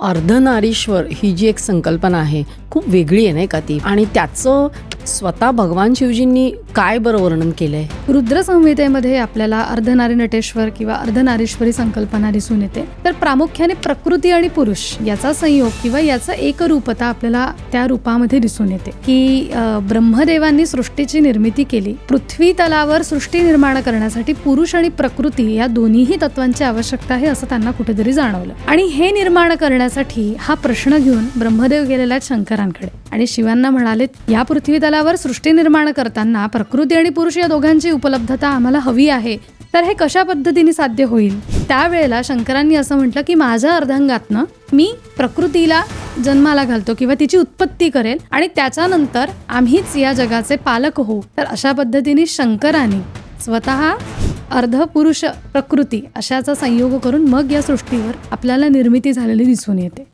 अर्धनारीश्वर ही जी एक संकल्पना आहे खूप वेगळी आहे नाही का ती, आणि त्याचं स्वतः भगवान शिवजींनी काय बरं वर्णन केलंय. रुद्र संहितेमध्ये आपल्याला अर्धनारी नटेश्वर किंवा अर्धनारीश्वरी संकल्पना दिसून येते. तर प्रामुख्याने प्रकृती आणि पुरुष याचा संयोग किंवा याचा एकरूपता आपल्याला त्या रूपामध्ये दिसून येते की ब्रह्मदेवांनी सृष्टीची निर्मिती केली. पृथ्वी तलावर सृष्टी निर्माण करण्यासाठी पुरुष आणि प्रकृती या दोन्हीही तत्वांची आवश्यकता आहे असं त्यांना कुठेतरी जाणवलं. आणि हे निर्माण करण्यासाठी हा प्रश्न घेऊन ब्रह्मदेव गेलेला शंकरांकडे आणि शिवांना म्हणाले, या पृथ्वी तलावर सृष्टी निर्माण करताना प्रकृती आणि पुरुष या दोघांची उपलब्धता आम्हाला हवी आहे, तर हे कशा पद्धतीने साध्य होईल. त्यावेळेला शंकरांनी असं म्हटलं की माझ्या अर्धांगातनं मी प्रकृतीला जन्माला घालतो किंवा तिची उत्पत्ती करेल आणि त्याच्यानंतर आम्हीच या जगाचे पालक होऊ. तर अशा पद्धतीने शंकरांनी स्वतः अर्ध पुरुष प्रकृती अशाचा संयोग करून मग या सृष्टीवर आपल्याला निर्मिती झालेली दिसून येते.